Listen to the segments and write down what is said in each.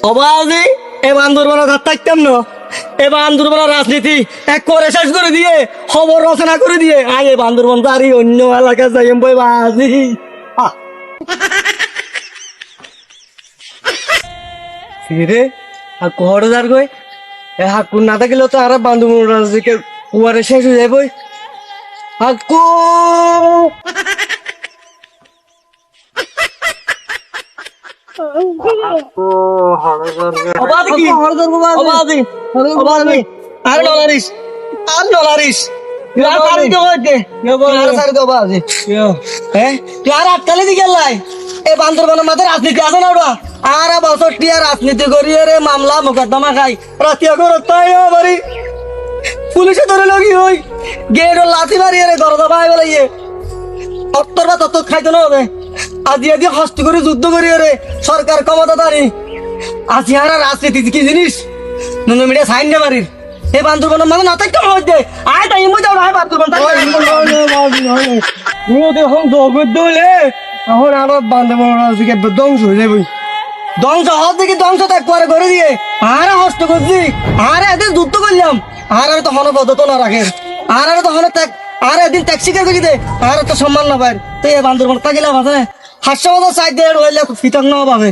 অবাধে এ বান্দরবানা থাকতাম না, এ বান্দরবানা রাজনীতি এক করে শেষ করে দিয়ে খবর রচনা করে দিয়ে আগে বান্দরবান তারই অন্য এলাকা যাই বই বাজি রে আর কোহরে যার গই এ হাকুর না থাকলে তো আর বান্দরবান রাজনীতি কুয়ারে শেষ হয়ে যায় বই হাকু অবাধে কি অবাধে অবাধে আর নলারিস আর নলারিস আর সারি তো হইতে আর সারি তো অবাধে হ্যাঁ তুই আর আটকালে দি গেলাই এ বান্দরবানের মাঝে রাজনীতি আছে না ওরা আর বছর টিয়া রাজনীতি করি রে মামলা মোকদ্দমা খাই রাতিয়া করে তাই বাড়ি পুলিশে ধরে লগি হই গেট লাথি মারি রে দরজা ভাই বলাইয়ে অত্তর বা তত্তর খাইতে না হবে আজি আজি হস্ত করে যুদ্ধ করি রে সরকার ক্ষমতা দাঁড়ি আজি আর রাজনীতি কি জিনিস নন মিডিয়া সাইন না মারির এই বান্দরবানের মানে না থাকতে হইতে আয় তাই মজা হয় বান্দরবান নিও দেখুন জগৎ দলে এখন আমার বান্দরবান রাজনীতি ধ্বংস হয়ে যাবে ধ্বংস হওয়ার থেকে ধ্বংস ত্যাগ করে দিয়ে আর হস্ত করছি আর এদের যুদ্ধ করলাম আর তো হনবদ্ধত না রাখে আর তো হন ত্যাগ আর একদিন ট্যাক্সি করে দে আর তো সম্মান না পায় তো এই বান্দরবান থাকিলাম আছে হাস্যবত সাইড দে রইলে ফিতং না পাবে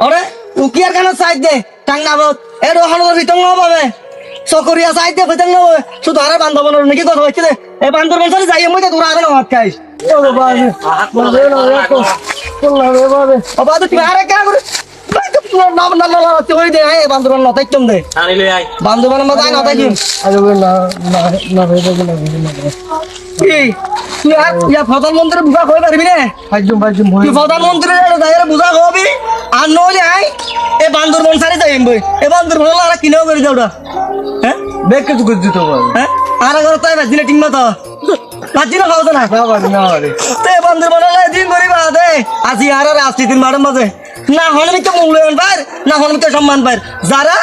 আরে উকিয়ার কেন সাইড দে টাং না বত এর ওখানে ফিতং না পাবে চকরিয়া সাইড দে ফিতং না পাবে শুধু আরে বান্দরবানের নাকি কথা হচ্ছে রে এই বান্দরবান সাথে যাই মই তোরা আরে না হাত খাইস ও বাবা বলে না রাখো বললা রে বাবা বাবা তুই আরে কেন করে নাম নাম না তুই দে এই বান্দরবান না তাইতম দে আনি লই আই বান্দরবানের মধ্যে আই না তাইম আরে না না না রে না কি তুই আর ইয়া প্রধানমন্ত্রী বুঝা কই পারবি না ফাজুম তুই প্রধানমন্ত্রী দাইরে বুঝা কবি আর নইলে আই এ বান্দরবান সারি যাইম বই এ বান্দরবান আর কিনেও করে যাওটা হ্যাঁ বেক কিছু করে দিতে পারো হ্যাঁ আর আগে তাই বাজিলে ঠিক মতো বাজিলে খাও না না রে তে বান্দরবান দিন করিবা দে আজি আর রাজনীতির মাঠের মাঝে না হনমিত মূল্যায়ন পায় না হনমিত সম্মান পায় যারা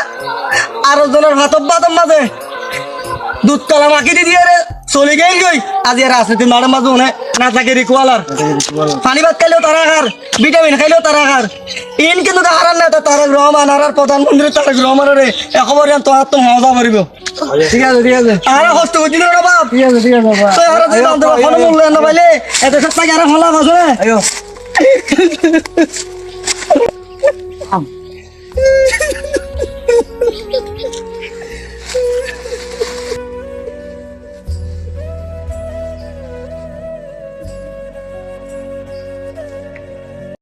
আরো জনের হাতব বাতম মাঝে দুধ কলা মাকি দিয়ে রে চলে গেল গই আজি রাজনীতির মাঠের মাঝে উনি না থাকে রিকোয়ালার পানি ভাত খাইলেও তারা খার ভিটামিন খাইলেও তারা খার ইন কিন্তু হারার নেতা তারেক রহমান আর প্রধানমন্ত্রী তারেক রহমানের একেবারে তোমার তো মজা করিব ঠিক আছে আর কষ্ট করছি না বাপ ঠিক আছে তো আর কোনো মূল্যায়ন না পাইলে এত সব টাকা আর হলাম আছে